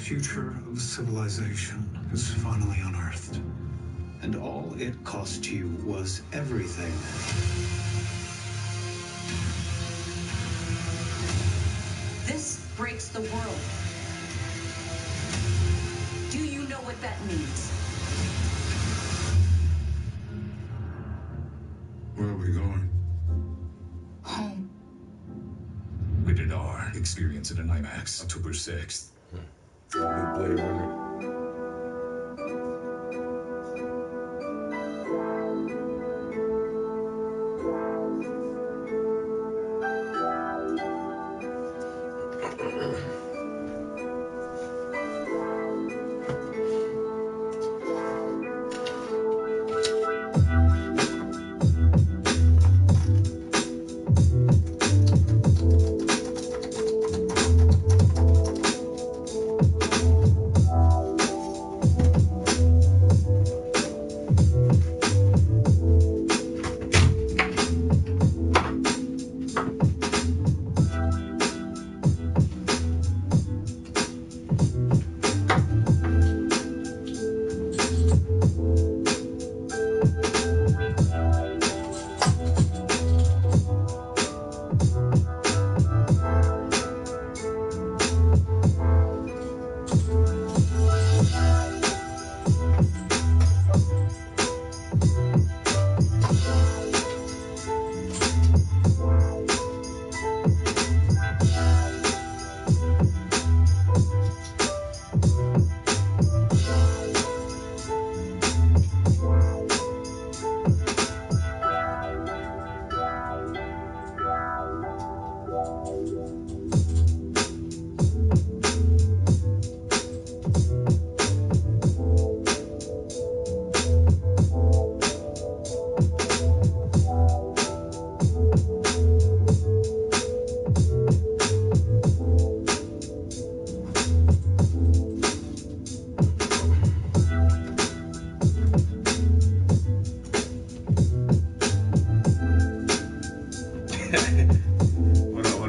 future of civilization is finally unearthed. And all it cost you was everything. This breaks the world. Do you know what that means? Where are we going? Home. Rated R. Experience it in IMAX October 6th. New Blade Runner.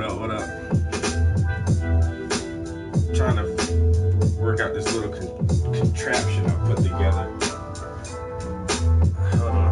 What up? Trying to work out this little contraption I put together. Hold on.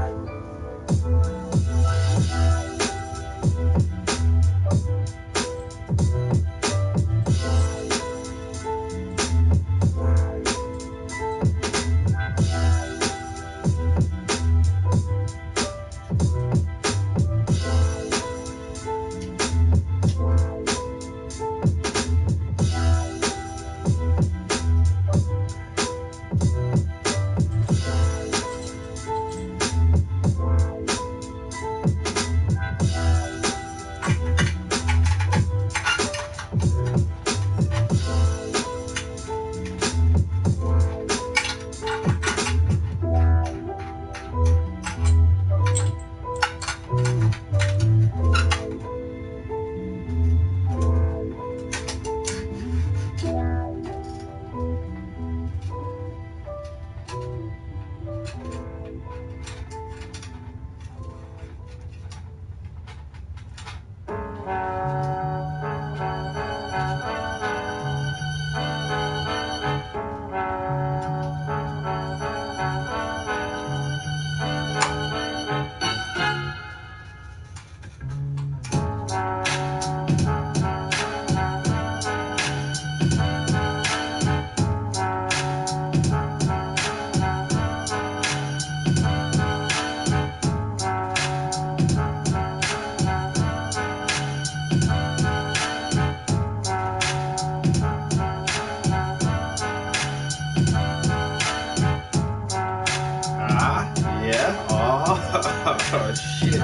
Oh shit!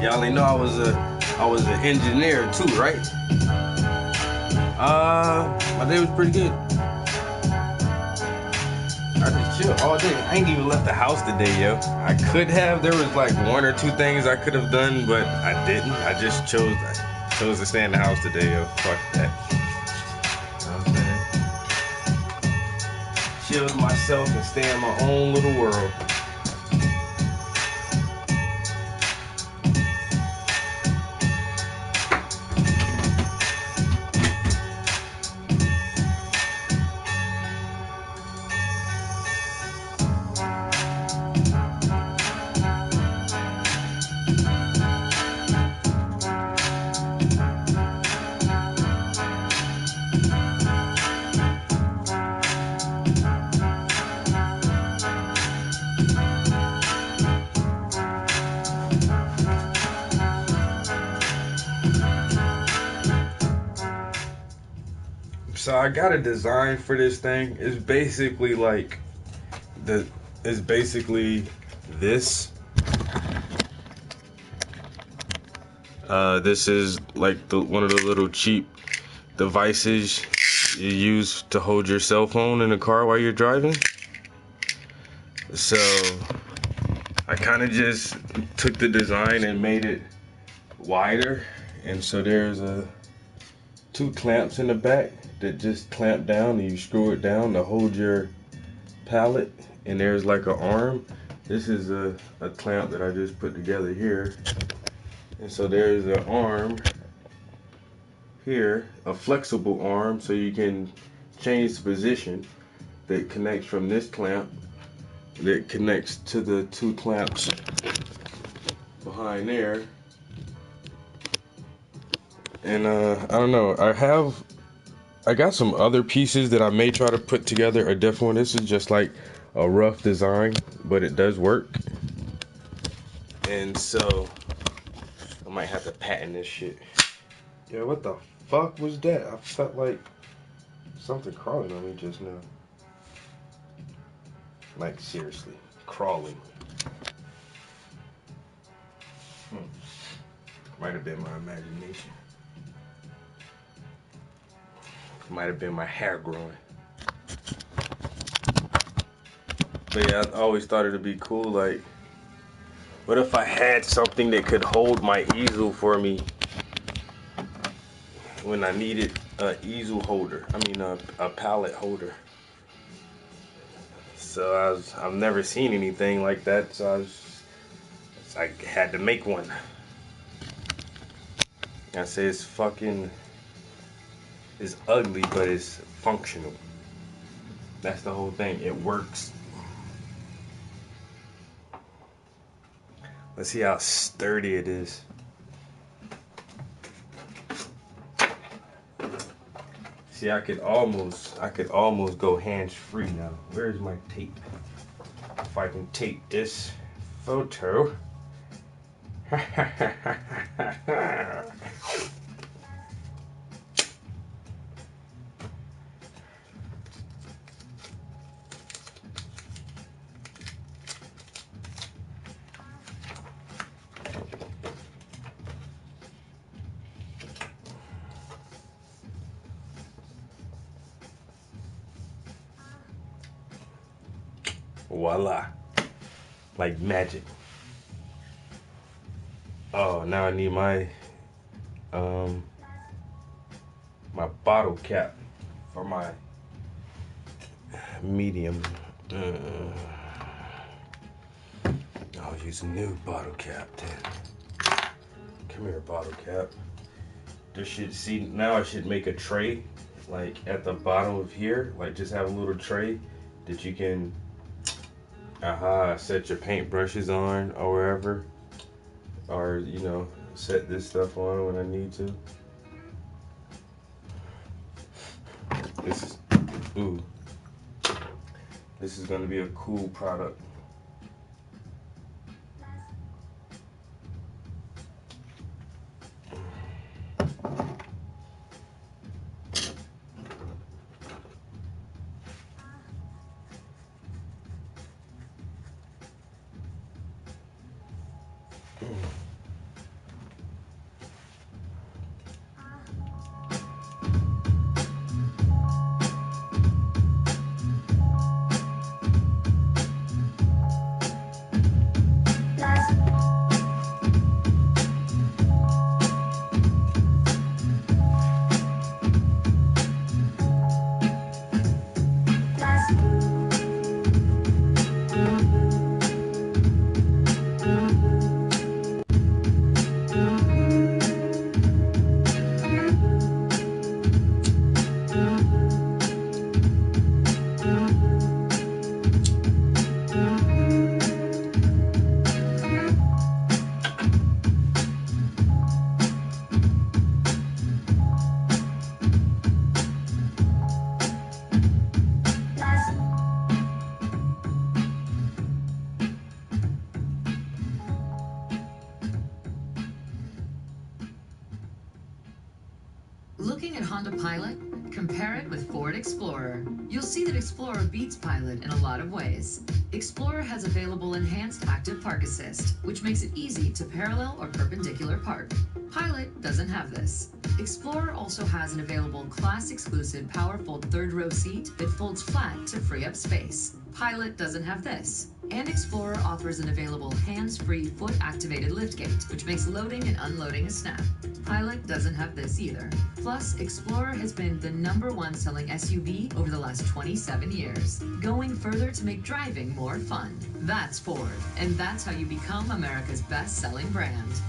Y'all only know I was an engineer too, right? My day was pretty good. I just chilled all day. I ain't even left the house today, yo. I could have. There was like one or two things I could have done, but I didn't. I just chose to stay in the house today, yo. Fuck that. You know what I'm saying? Chill with myself and stay in my own little world. So I got a design for this thing. It's basically like it's basically this. This is like one of the little cheap devices you use to hold your cell phone in the car while you're driving. So I kind of just took the design and made it wider, and so there's two clamps in the back that just clamp down, and you screw it down to hold your pallet, and there's like an arm. This is a clamp that I just put together here, and so there's an arm here, a flexible arm, so you can change the position that connects from this clamp that connects to the two clamps behind there. And I don't know, I got some other pieces that I may try to put together a different one. This is just like a rough design, but it does work. And so I might have to patent this shit. Yeah, what the fuck was that? I felt like something crawling on me just now. Like seriously, crawling. Might have been my imagination. Might have been my hair growing. But yeah, I always thought it'd be cool, like, what if I had something that could hold my easel for me when I needed an easel holder, a pallet holder. So I've never seen anything like that, so I had to make one. I say it's ugly, but it's functional. That's the whole thing. It works. Let's see how sturdy it is. See, I could almost go hands-free now. Where's my tape? If I can tape this photo. Voila, like magic. Oh, now I need my my bottle cap for my medium. I'll use a new bottle cap then. Come here, bottle cap. This should, see, now I should make a tray, like at the bottom of here, like just have a little tray that you can set your paint brushes on or wherever, or set this stuff on when I need to. This is gonna be a cool product. Looking at Honda Pilot, compare it with Ford Explorer. You'll see that Explorer beats Pilot in a lot of ways. Explorer has available enhanced active park assist, which makes it easy to parallel or perpendicular park. Pilot doesn't have this. Explorer also has an available class-exclusive power-fold third-row seat that folds flat to free up space. Pilot doesn't have this. And Explorer offers an available hands-free foot-activated liftgate, which makes loading and unloading a snap. Pilot doesn't have this either. Plus, Explorer has been the #1 selling SUV over the last 27 years, going further to make driving more fun. That's Ford, and that's how you become America's best-selling brand.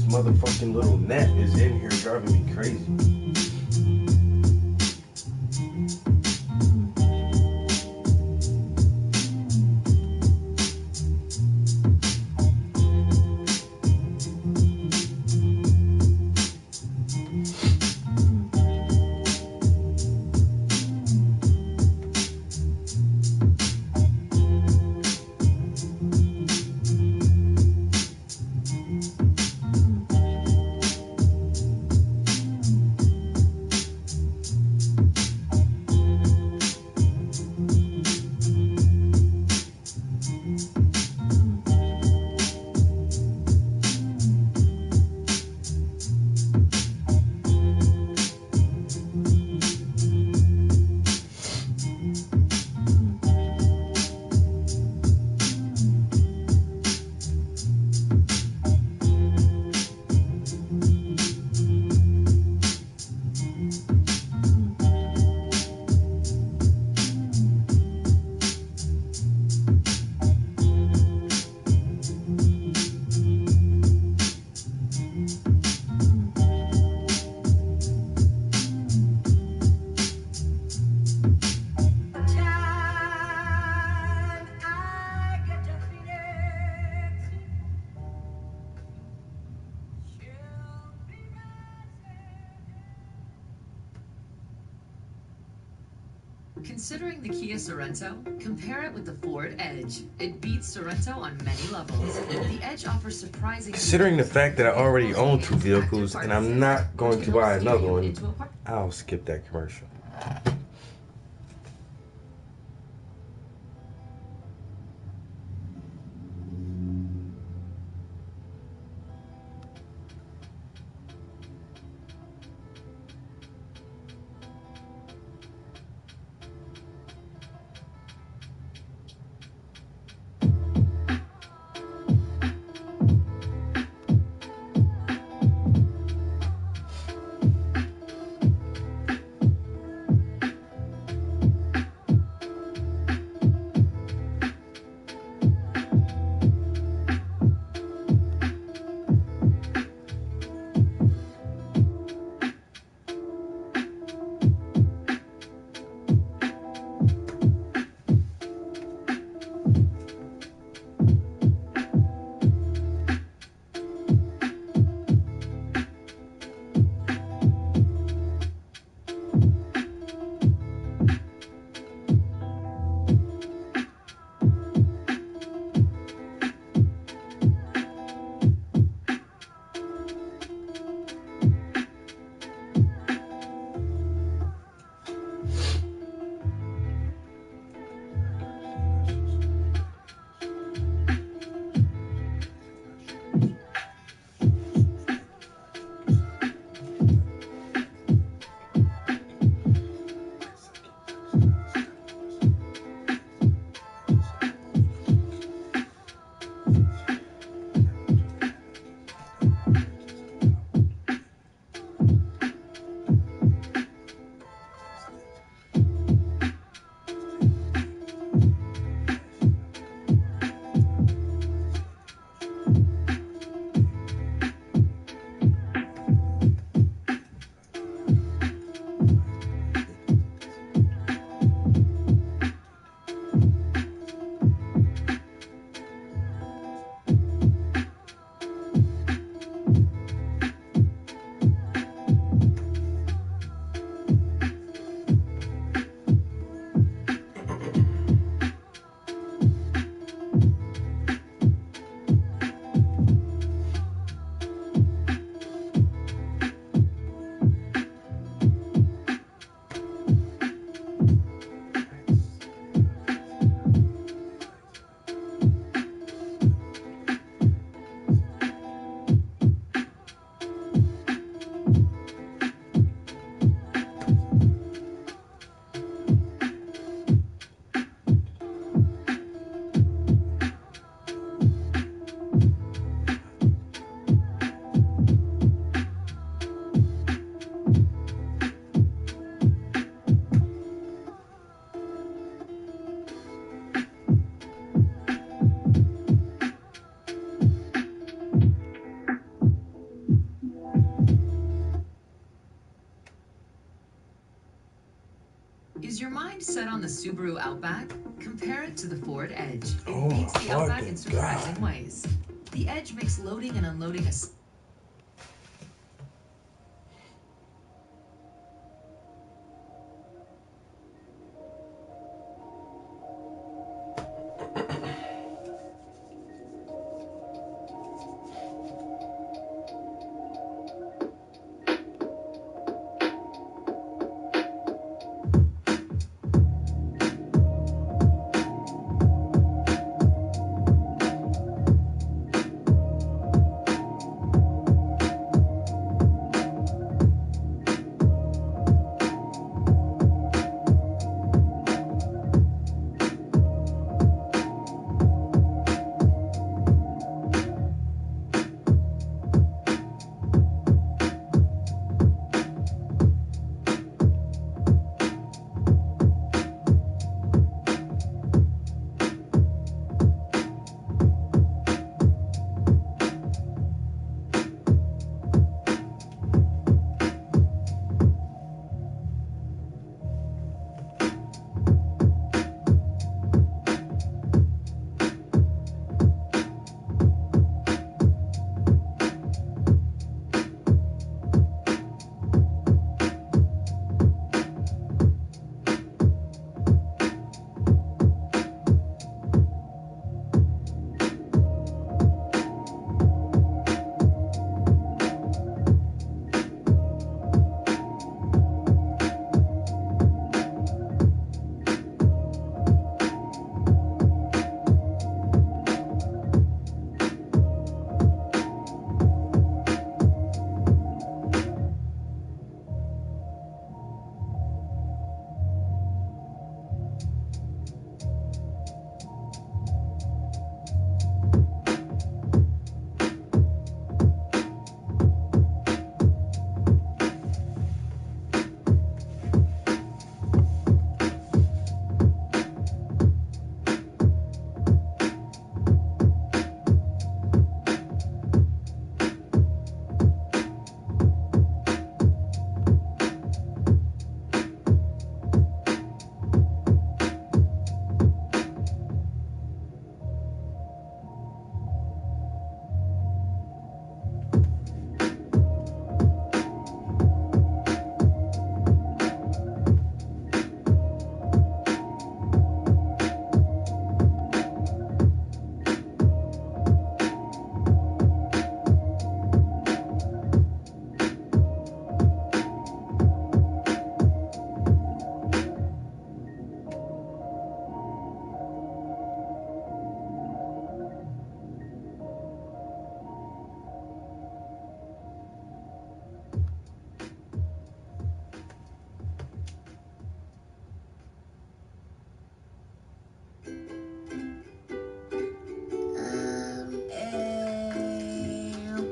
Motherfucking little gnat is in here driving me crazy. Considering the Kia Sorento, compare it with the Ford Edge. It beats Sorento on many levels. The Edge offers surprising... Considering the fact that I already own 2 vehicles and I'm not going to buy another one, I'll skip that commercial. Is your mind set on the Subaru Outback? Compare it to the Ford Edge. It Oh beats my the Outback fucking in surprising ways. The Edge makes loading and unloading a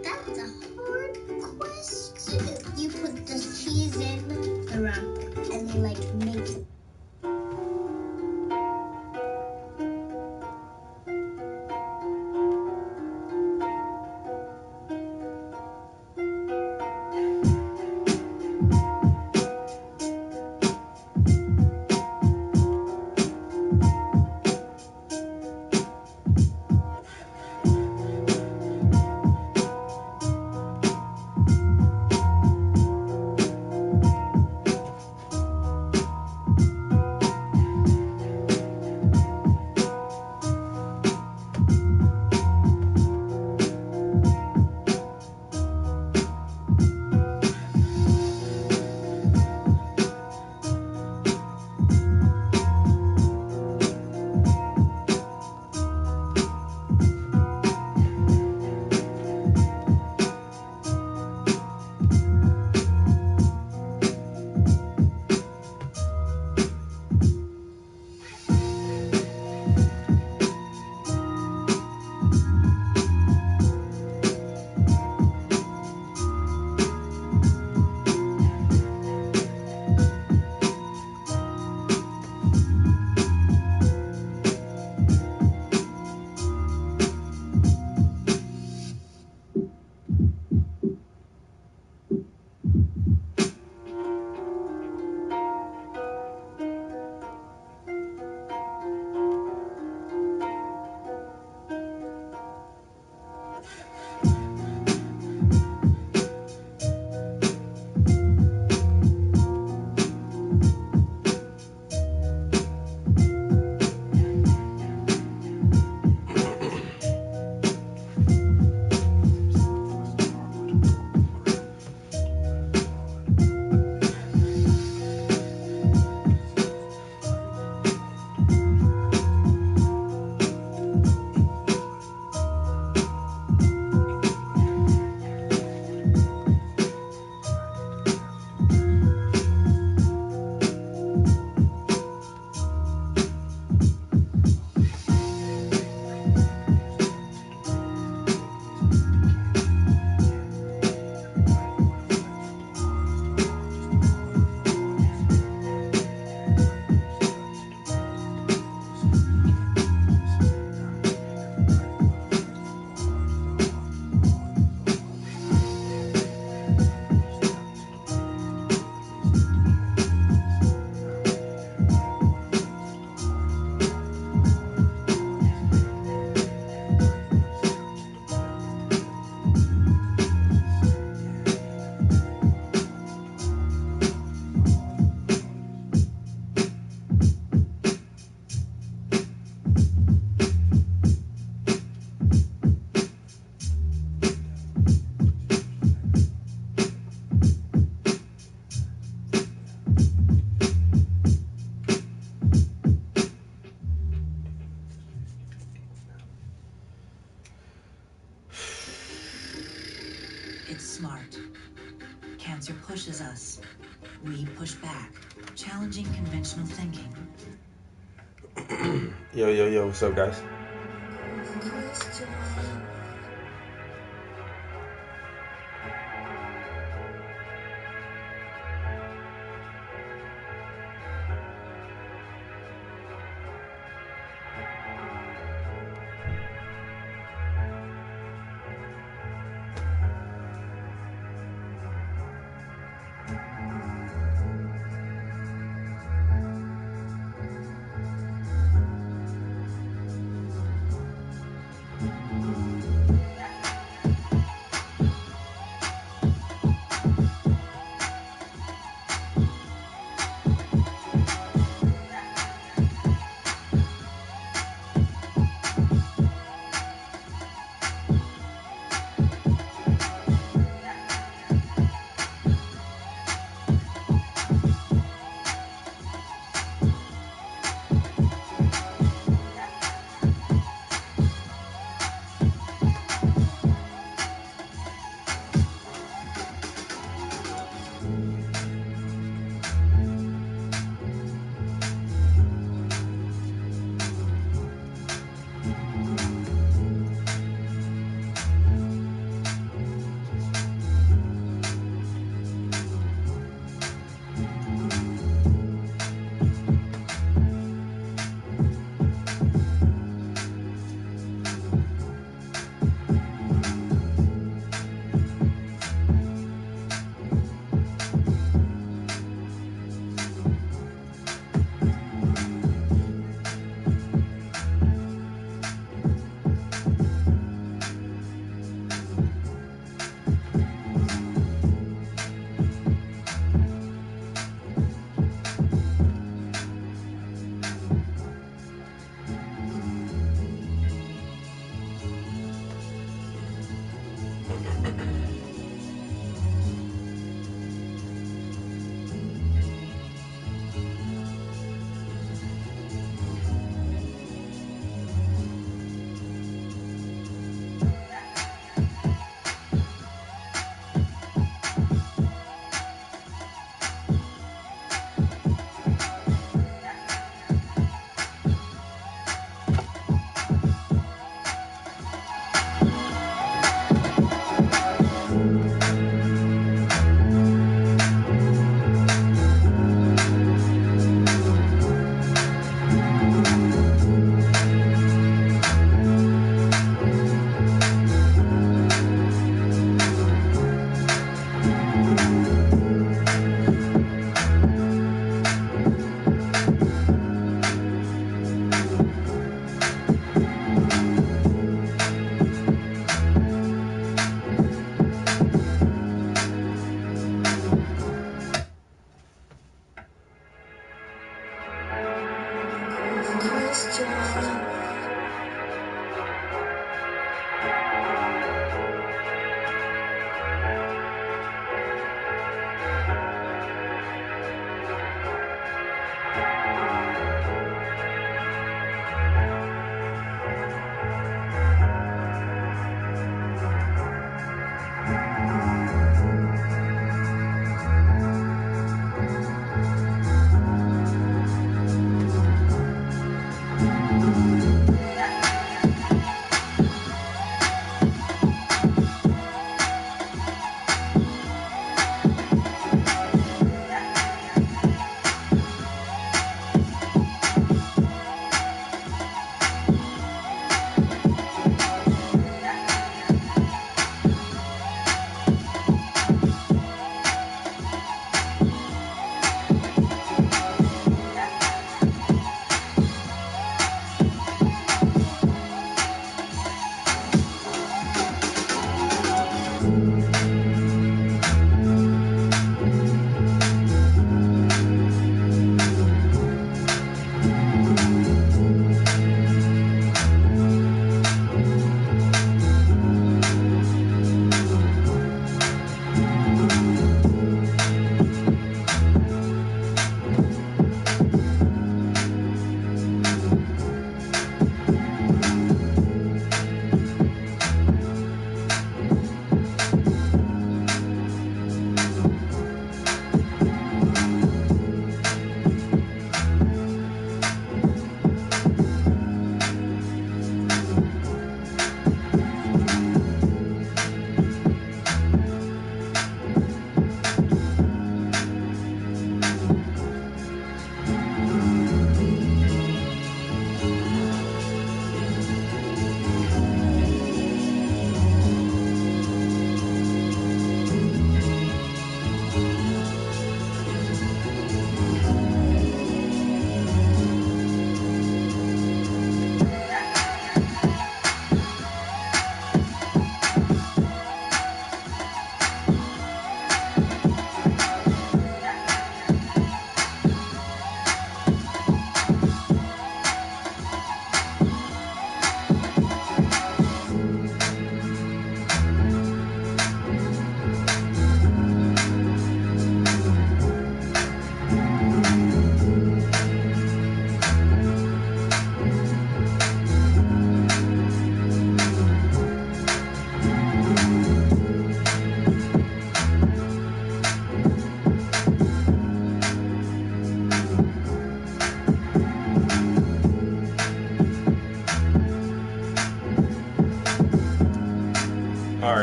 That's a hard question. You put the cheese in the wrapper and then like make it. push back, challenging conventional thinking. Yo, what's up, guys?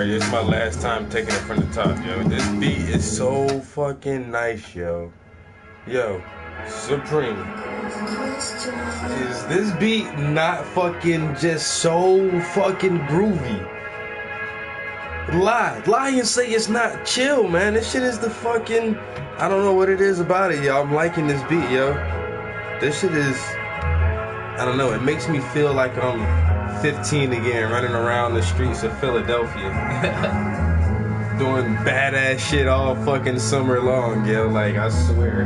Alright, this is my last time taking it from the top, yo. This beat is so fucking nice, yo. Yo, Supreme. Is this beat not fucking just so fucking groovy? Lie and say it's not chill, man. This shit is the fucking... I don't know what it is about it, yo. I'm liking this beat, yo. This shit is... I don't know, it makes me feel like I'm 15 again, running around the streets of Philadelphia. Doing badass shit all fucking summer long, yo. Like, I swear.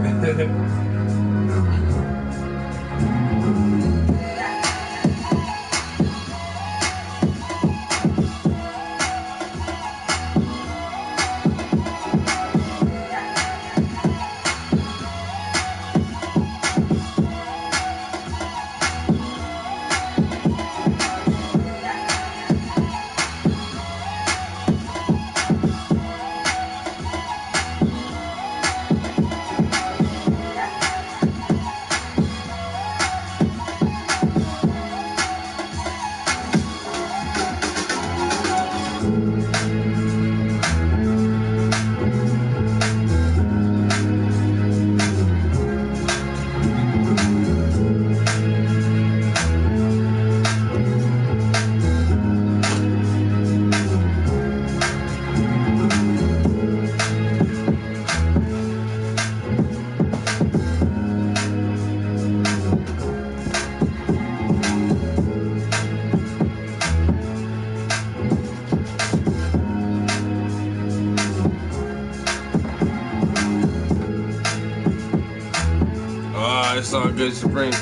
It's all good, Supreme.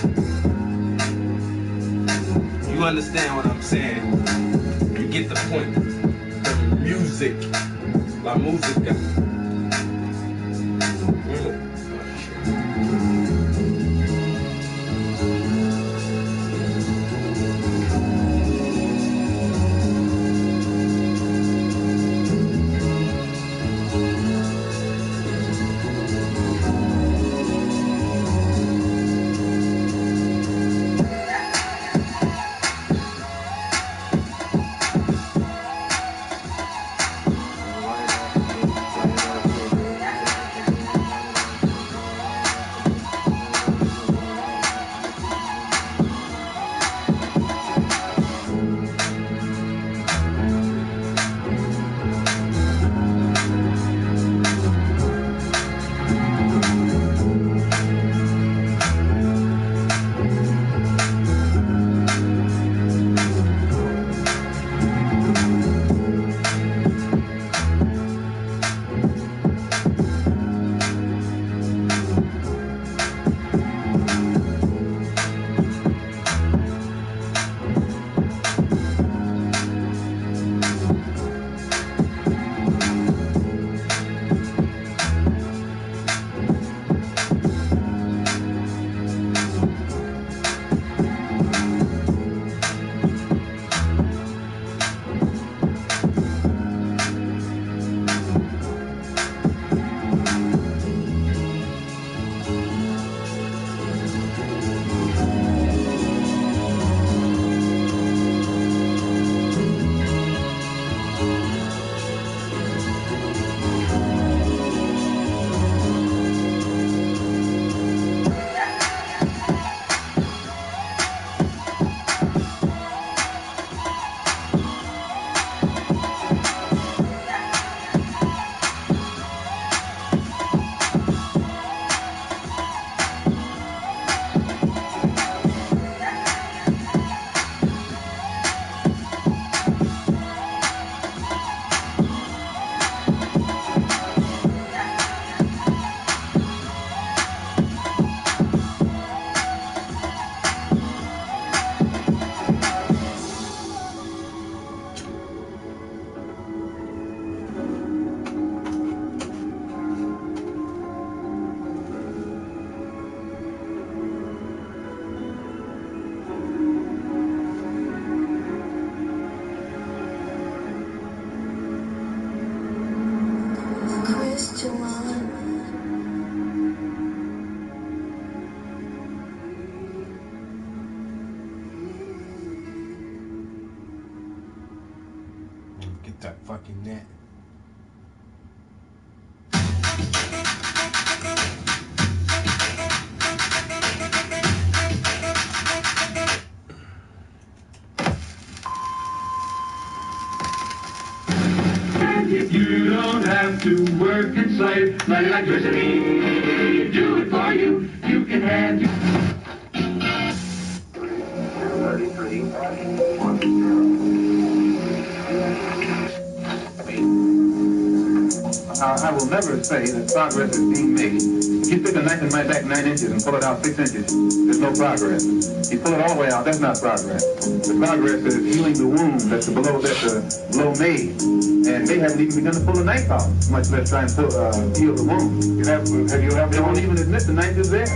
You understand what I'm saying. You get the point. The music. La música. fucking net. If you don't have to work inside, let electricity do it for you. You can have your 33. I will never say that progress is being made. If you stick a knife in my back 9 inches and pull it out 6 inches, there's no progress. If you pull it all the way out, that's not progress. The progress is healing the wound that the blow made. And they haven't even begun to pull the knife out, much less try and heal the wound. They won't even admit the knife is there.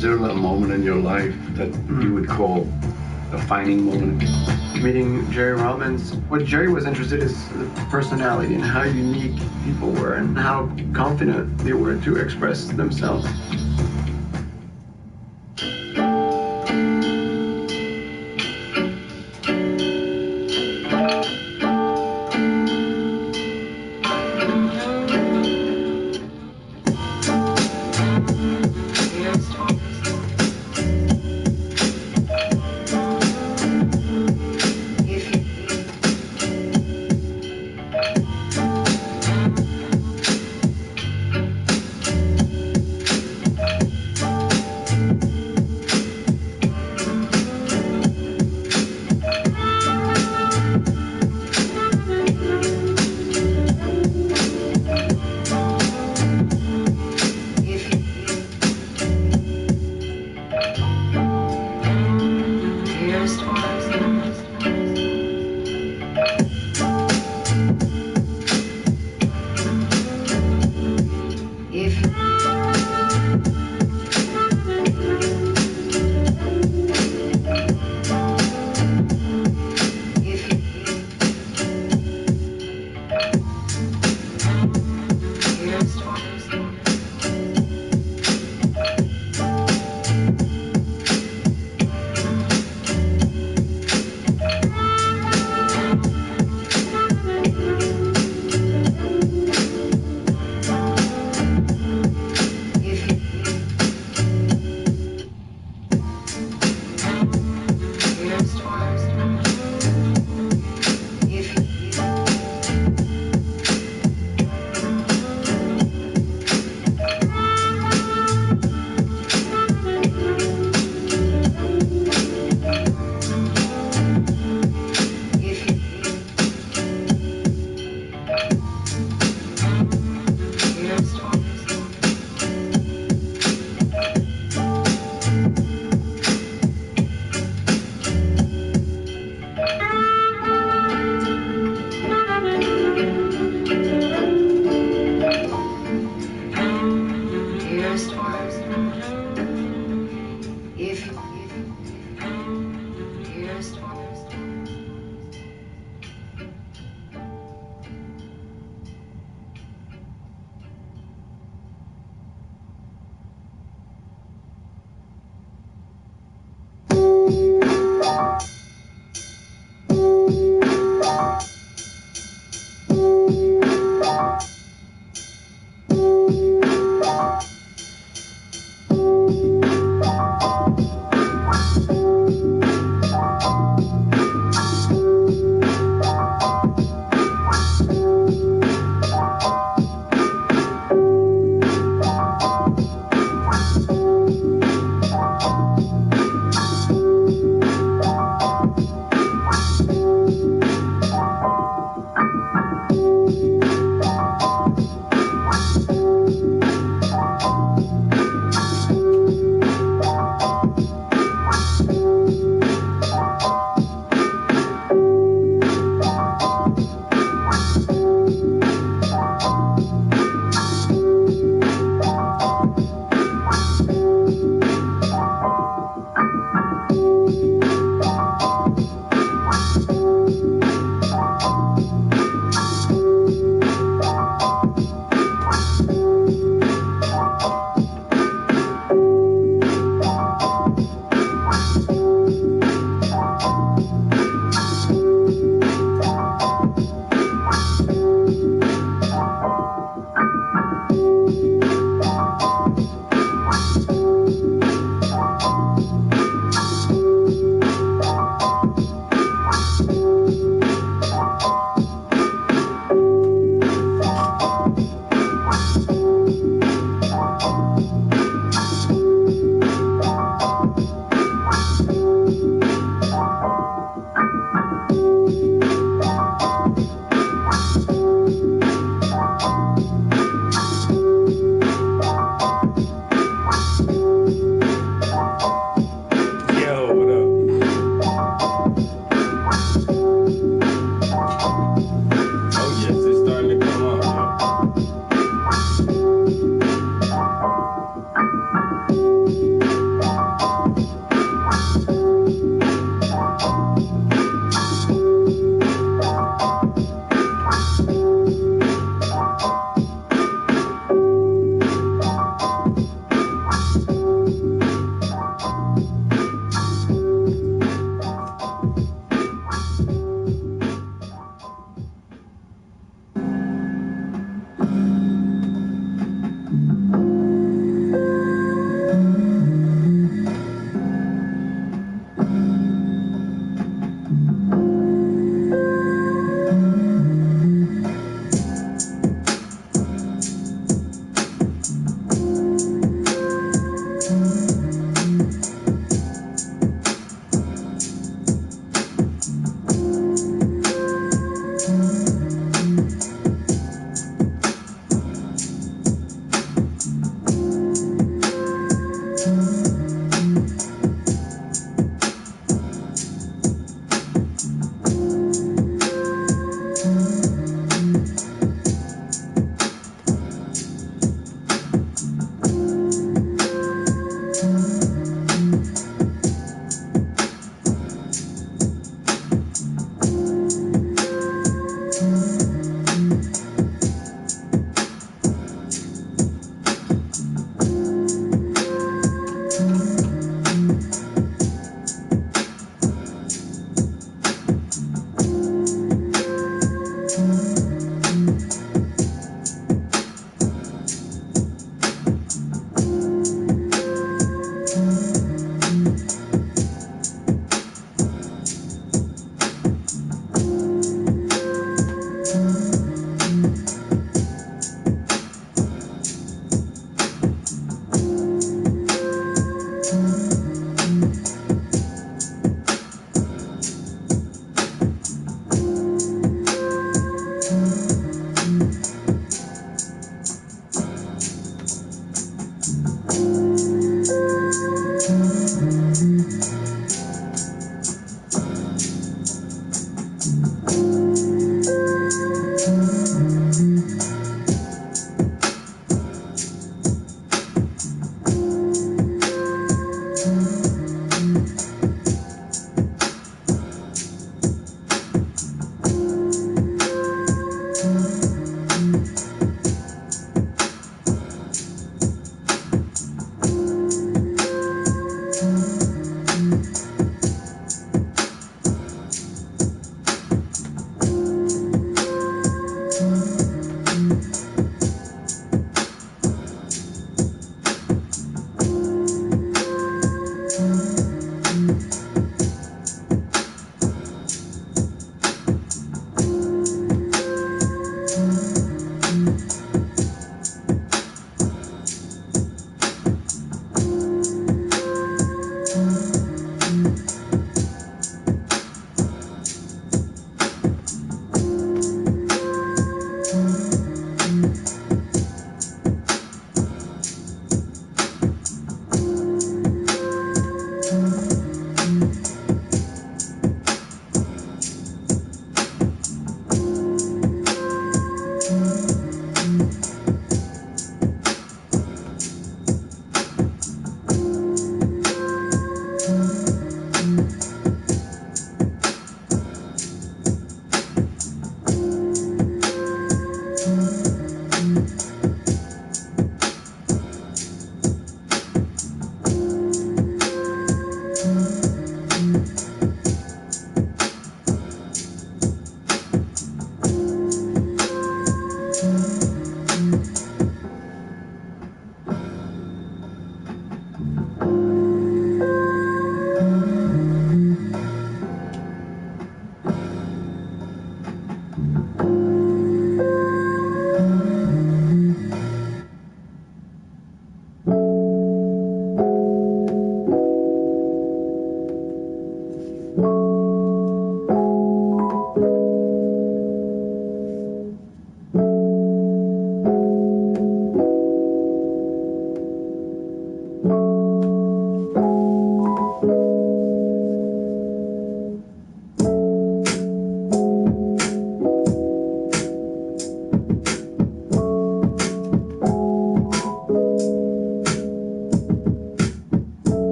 Is there a moment in your life that you would call a defining moment? Meeting Jerry Robbins, what Jerry was interested in is the personality and how unique people were and how confident they were to express themselves.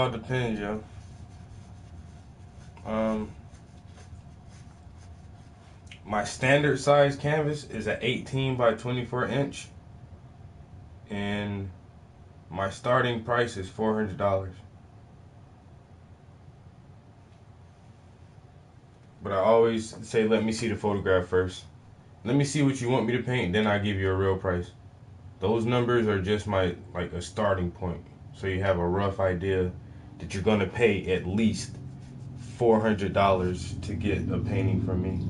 all depends, yo. My standard size canvas is an 18 by 24 inch, and my starting price is $400. But I always say, let me see the photograph first. Let me see what you want me to paint, then I give you a real price. Those numbers are just like a starting point, so you have a rough idea that you're gonna pay at least $400 to get a painting from me.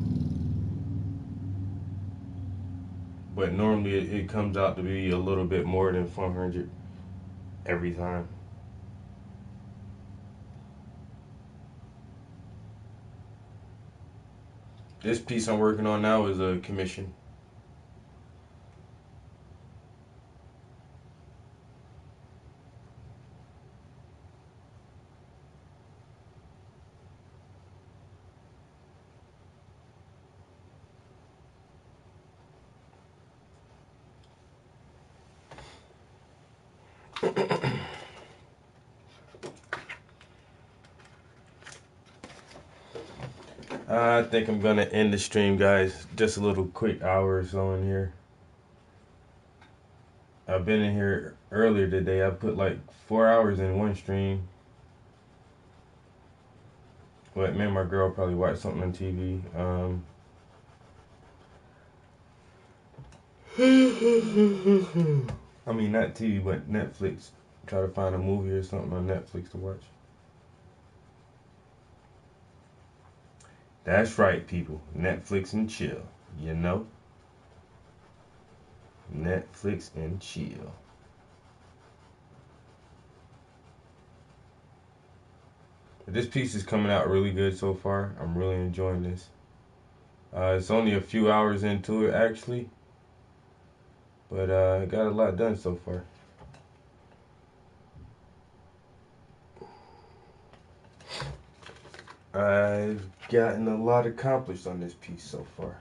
But normally it comes out to be a little bit more than $400 every time. This piece I'm working on now is a commission. I think I'm gonna end the stream, guys. Just a little quick hour or so in here. I've been in here earlier today. I put like 4 hours in one stream. But me and my girl probably watched something on TV. I mean, not TV, but Netflix. Try to find a movie or something on Netflix to watch. That's right, people. Netflix and chill. You know? Netflix and chill. This piece is coming out really good so far. I'm really enjoying this. It's only a few hours into it, actually. But I got a lot done so far. I've gotten a lot accomplished on this piece so far.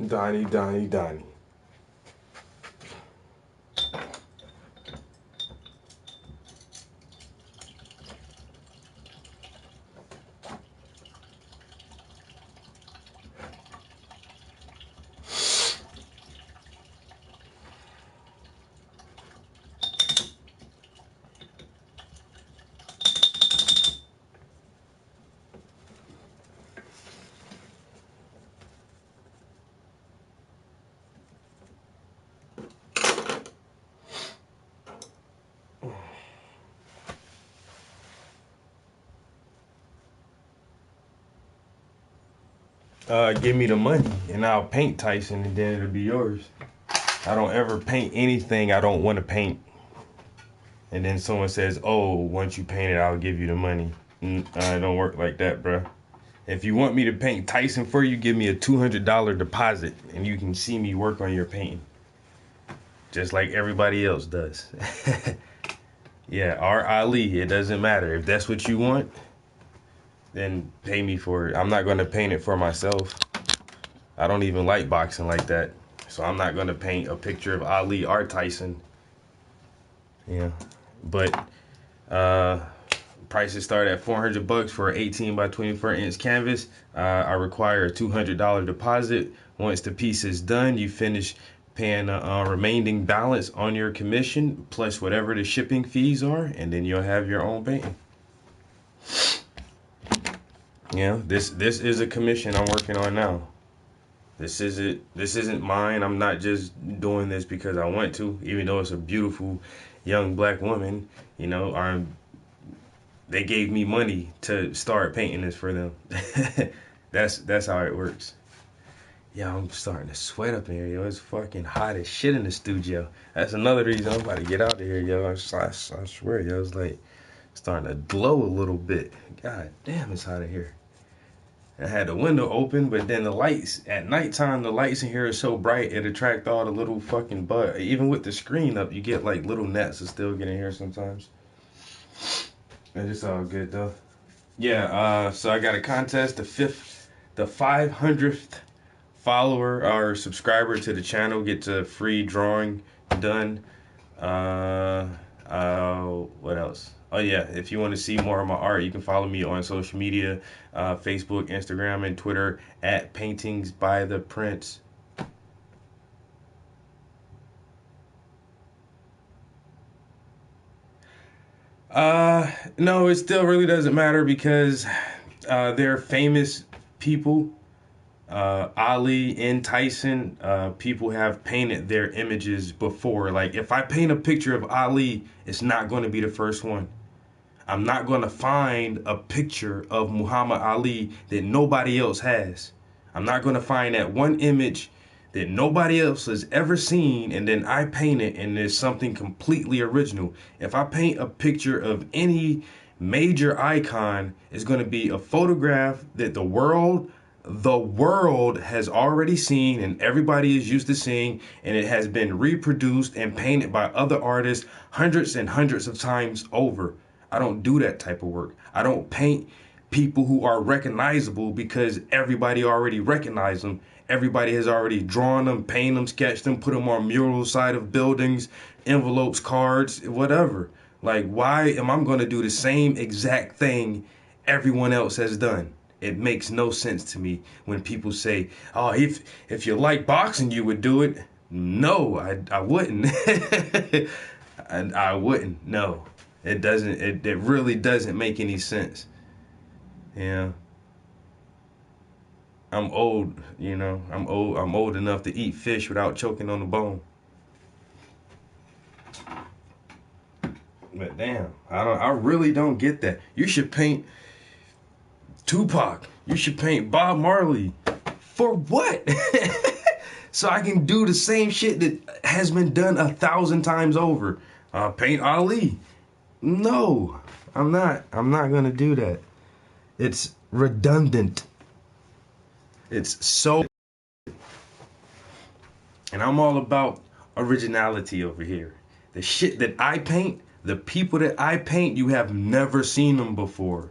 Donnie. Give me the money and I'll paint Tyson and then it'll be yours. I don't ever paint anything I don't want to paint. And then someone says, oh, once you paint it, I'll give you the money. It don't work like that, bro. If you want me to paint Tyson for you, give me a $200 deposit and you can see me work on your painting. Just like everybody else does. Yeah, or Ali, it doesn't matter. If that's what you want, then pay me for it. I'm not going to paint it for myself. I don't even like boxing like that. So I'm not going to paint a picture of Ali or Tyson. Yeah. But prices start at $400 for an 18 by 24 inch canvas. I require a $200 deposit. Once the piece is done, you finish paying a remaining balance on your commission plus whatever the shipping fees are, and then you'll have your own painting. Yeah, this is a commission I'm working on now. This isn't mine. I'm not just doing this because I want to, even though it's a beautiful young black woman. You know, they gave me money to start painting this for them. That's how it works. Yeah, I'm starting to sweat up in here, yo. It's fucking hot as shit in the studio. That's another reason I'm about to get out of here, yo. I swear, yo, it's like starting to glow a little bit. God damn, it's hot in here. I had the window open, but then the lights, at nighttime, the lights in here are so bright, it attracts all the little fucking bugs. Even with the screen up, you get like little gnats that still get in here sometimes. And it's all good though. Yeah, so I got a contest, the 500th follower or subscriber to the channel gets a free drawing done. What else? Oh yeah, if you want to see more of my art, you can follow me on social media, Facebook, Instagram, and Twitter at Paintings by the Prince. No, it still really doesn't matter because they're famous people. Ali and Tyson, people have painted their images before. Like, if I paint a picture of Ali, it's not going to be the first one. I'm not going to find a picture of Muhammad Ali that nobody else has. I'm not going to find that one image that nobody else has ever seen and then I paint it and there's something completely original. If I paint a picture of any major icon, it's going to be a photograph that the world has already seen and everybody is used to seeing, and it has been reproduced and painted by other artists hundreds and hundreds of times over. I don't do that type of work. I don't paint people who are recognizable because everybody already recognized them. Everybody has already drawn them, painted them, sketched them, put them on mural side of buildings, envelopes, cards, whatever. Like, why am I going to do the same exact thing everyone else has done? It makes no sense to me when people say, oh, if you like boxing, you would do it. No, I wouldn't. I wouldn't. No, it doesn't. It really doesn't make any sense. Yeah. I'm old, you know. I'm old enough to eat fish without choking on the bone. But damn, I really don't get that. You should paint Tupac. You should paint Bob Marley. For what? So I can do the same shit that has been done 1,000 times over. Paint Ali. No, I'm not gonna do that. It's redundant. It's so, and I'm all about originality over here. The shit that I paint, the people that I paint, you have never seen them before.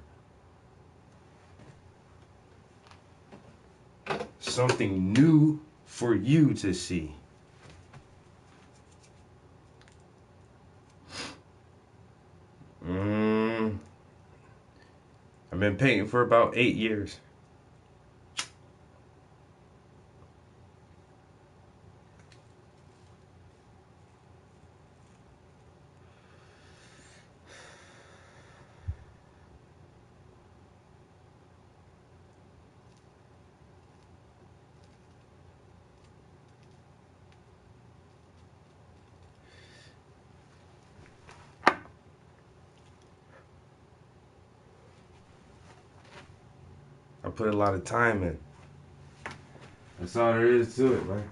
Something new for you to see. I've been painting for about 8 years. I put a lot of time in. That's all there is to it, man.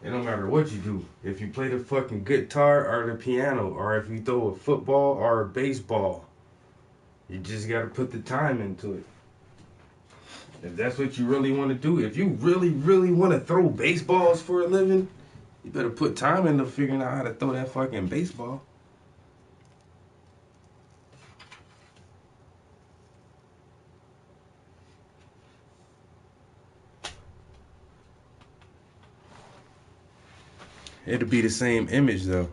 It don't matter what you do. If you play the fucking guitar or the piano, or if you throw a football or a baseball, you just gotta put the time into it. If that's what you really want to do, if you really, really want to throw baseballs for a living, you better put time into figuring out how to throw that fucking baseball. It'll be the same image though.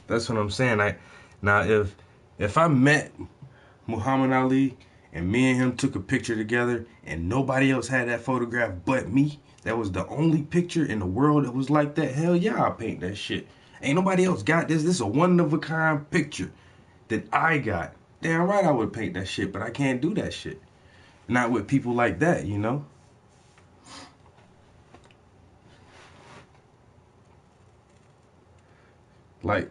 That's what I'm saying. Now if I met Muhammad Ali and me and him took a picture together and nobody else had that photograph but me, that was the only picture in the world that was like that, hell yeah, I'll paint that shit. Ain't nobody else got this. This is a one-of-a-kind picture that I got. Damn right I would paint that shit, but I can't do that shit. Not with people like that, you know? Like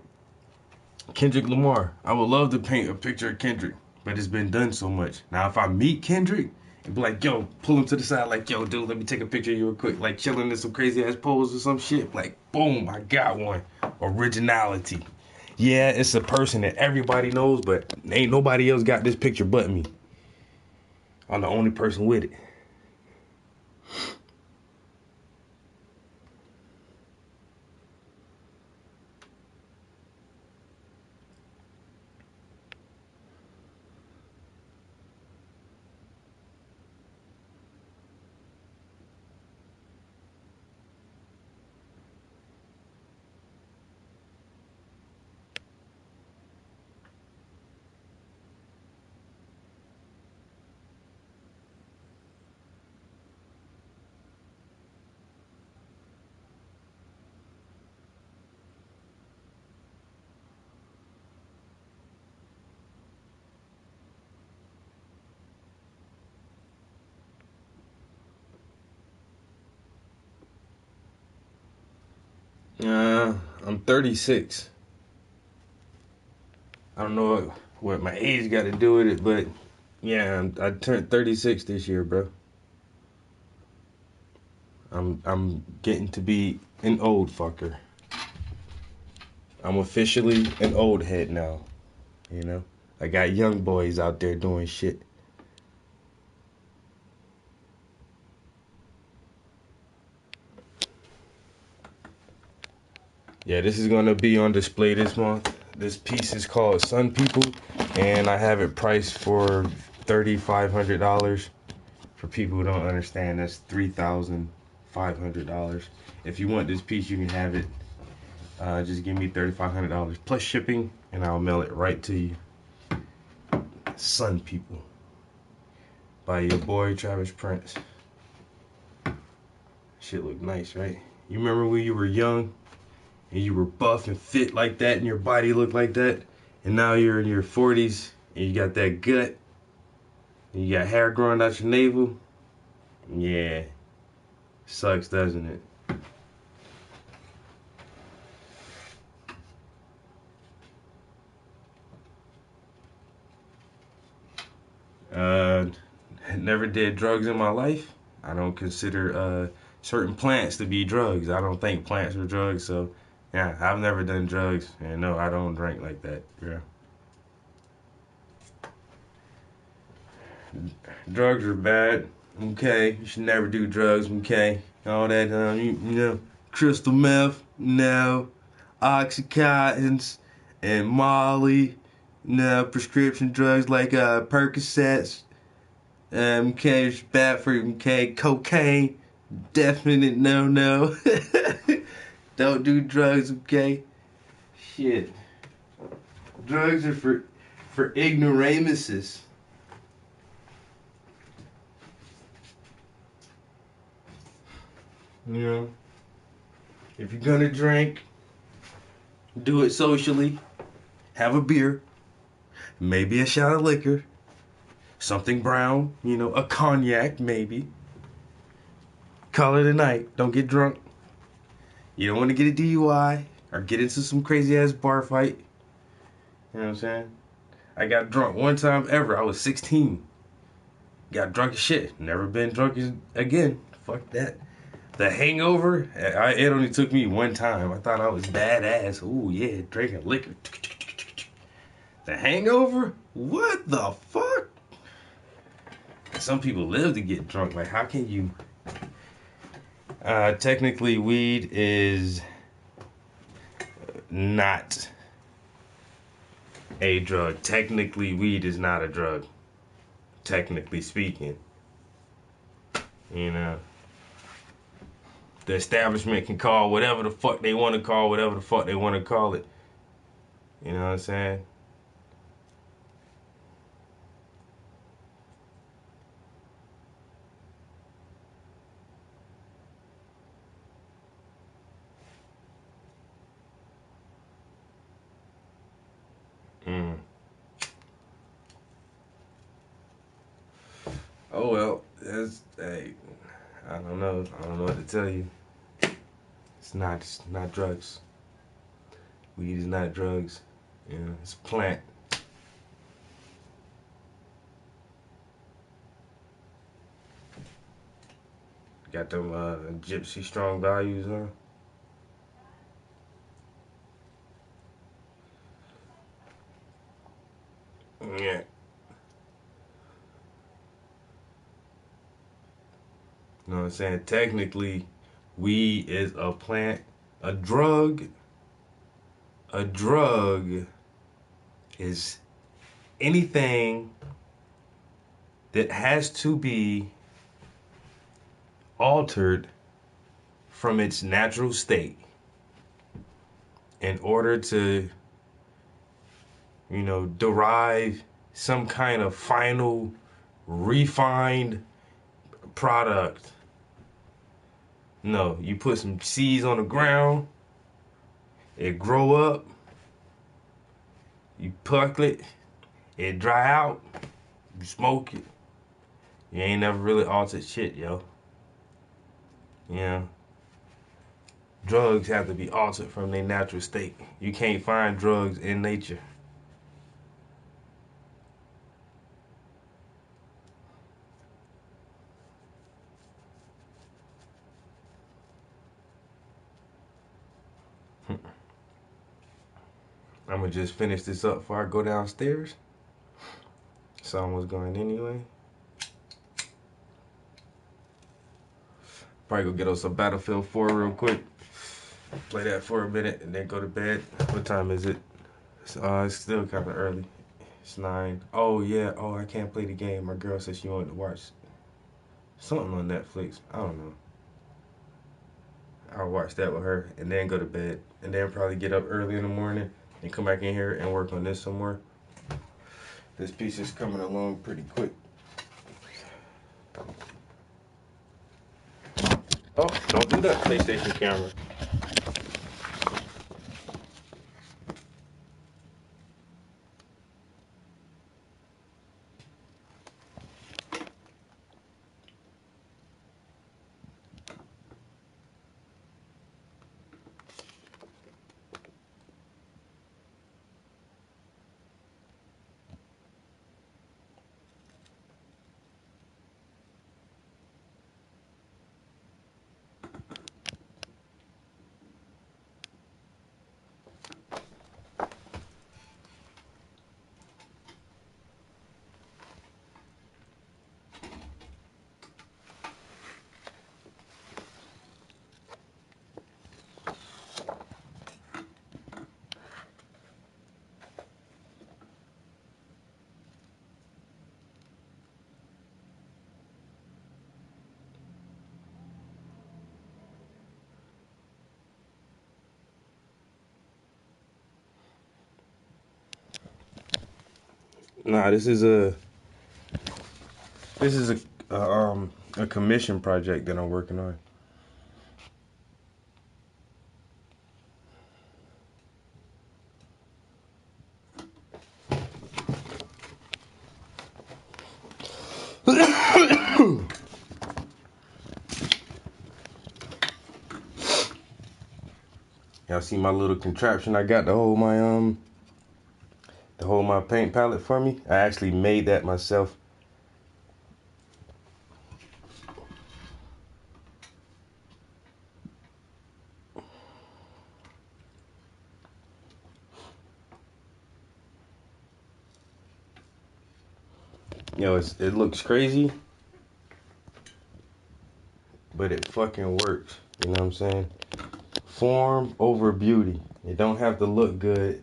Kendrick Lamar. I would love to paint a picture of Kendrick, but it's been done so much. Now, if I meet Kendrick and be like, yo, pull him to the side, like, yo, dude, let me take a picture of you real quick, like chilling in some crazy ass pose or some shit, like, boom, I got one. Originality. Yeah, it's a person that everybody knows, but ain't nobody else got this picture but me. I'm the only person with it. I'm 36. I don't know what my age got to do with it, but yeah, I turned 36 this year, bro. I'm getting to be an old fucker. I'm officially an old head now, you know? I got young boys out there doing shit. Yeah, this is gonna be on display this month. This piece is called Sun People, and I have it priced for $3,500. For people who don't understand, that's $3,500. If you want this piece, you can have it. Just give me $3,500 plus shipping, and I'll mail it right to you. Sun People by your boy Travis Prince. Shit look nice, right? You remember when you were young and you were buff and fit like that and your body looked like that, and now you're in your 40s and you got that gut and you got hair growing out your navel? Yeah, sucks, doesn't it? Never did drugs in my life. I don't consider certain plants to be drugs. I don't think plants are drugs, so yeah, I've never done drugs, and no, I don't drink like that. Yeah. Drugs are bad. Okay, you should never do drugs. Okay, all that you know, crystal meth, no, oxycontins and Molly, no, prescription drugs like Percocets. Okay, it's bad for cocaine. Definite no. Don't do drugs, okay? Shit. Drugs are for ignoramuses. You know, if you're gonna drink, do it socially. Have a beer, maybe a shot of liquor, something brown, you know, a cognac maybe. Call it a night. Don't get drunk. You don't want to get a DUI or get into some crazy ass bar fight. You know what I'm saying? I got drunk one time ever. I was 16. Got drunk as shit. Never been drunk again. Fuck that. The Hangover, it only took me one time. I thought I was badass. Ooh, yeah, drinking liquor. The Hangover? What the fuck? Some people live to get drunk. Like, how can you... technically, weed is not a drug. Technically, weed is not a drug. Technically speaking. You know. The establishment can call whatever the fuck they want to call, whatever the fuck they want to call it. You know what I'm saying? Oh well, hey, I don't know what to tell you. It's not drugs. Weed is not drugs. You know, it's a plant. Got them gypsy strong values, huh? Yeah. You know what I'm saying? Technically, weed is a plant. A drug is anything that has to be altered from its natural state in order to, you know, derive some kind of final refined product. No, you put some seeds on the ground, it grow up, you pluck it, it dry out, you smoke it. You ain't never really altered shit, yo. Yeah. Drugs have to be altered from their natural state. You can't find drugs in nature. I'm gonna just finish this up before I go downstairs. Sun was going anyway. Probably go get us some Battlefield 4 real quick. Play that for a minute and then go to bed. What time is it? It's still kind of early. It's 9. Oh yeah. Oh, I can't play the game. My girl said she wanted to watch something on Netflix. I don't know. I'll watch that with her and then go to bed and then probably get up early in the morning and come back in here and work on this some more. This piece is coming along pretty quick. Oh, don't do that, PlayStation camera. Nah, this is a commission project that I'm working on. Y'all see my little contraption I got to hold my paint palette for me? I actually made that myself. Yo, it looks crazy, but it fucking works. You know what I'm saying? Form over beauty. It don't have to look good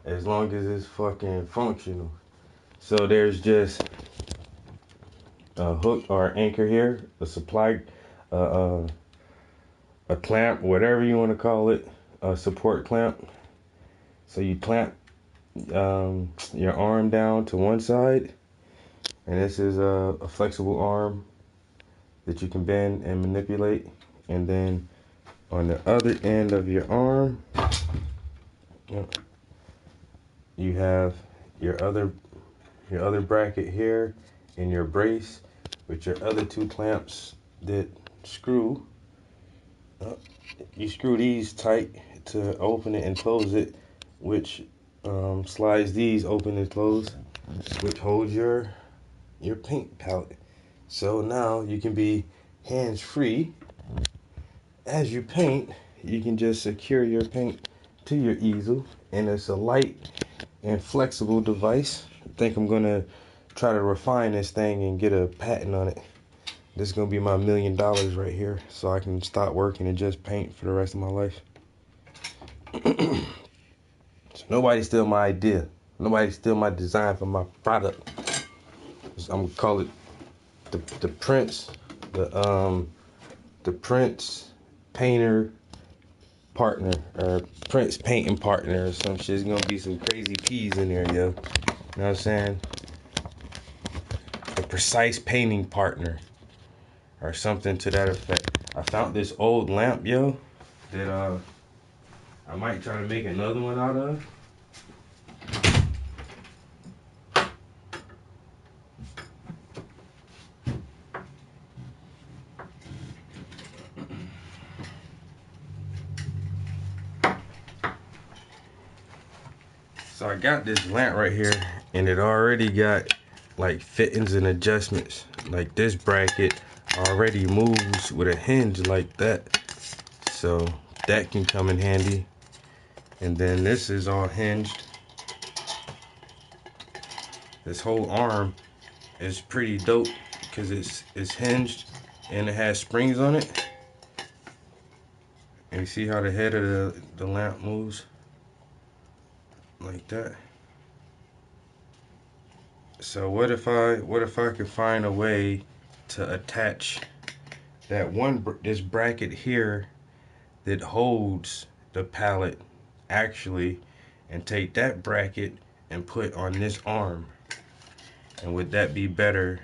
as long as it's fucking functional. So there's just a hook or anchor here, a supply, a clamp, whatever you want to call it, a support clamp. So you clamp your arm down to one side, and this is a flexible arm that you can bend and manipulate. And then on the other end of your arm, you have your other bracket here and your brace with your other two clamps that screw. You screw these tight to open it and close it, which slides these open and close, which holds your paint palette. So now you can be hands-free. As you paint, you can just secure your paint to your easel, and it's a light and flexible device. I think I'm gonna try to refine this thing and get a patent on it. This is gonna be my $1 million right here, so I can stop working and just paint for the rest of my life. So nobody steal my idea. Nobody steal my design for my product. I'm gonna call it the Prince, the Prince Painter Partner, or Prince Painting Partner or some shit. There's gonna be some crazy P's in there, yo. You know what I'm saying? The Precise Painting Partner, or something to that effect. I found this old lamp, yo, that I might try to make another one out of. So I got this lamp right here, and it already got like fittings and adjustments. Like this bracket already moves with a hinge like that, so that can come in handy. And then this is all hinged. This whole arm is pretty dope because it's hinged and it has springs on it. And you see how the head of the lamp moves like that. So what if I could find a way to attach that this bracket here that holds the palette actually, and take that bracket and put on this arm? And would that be better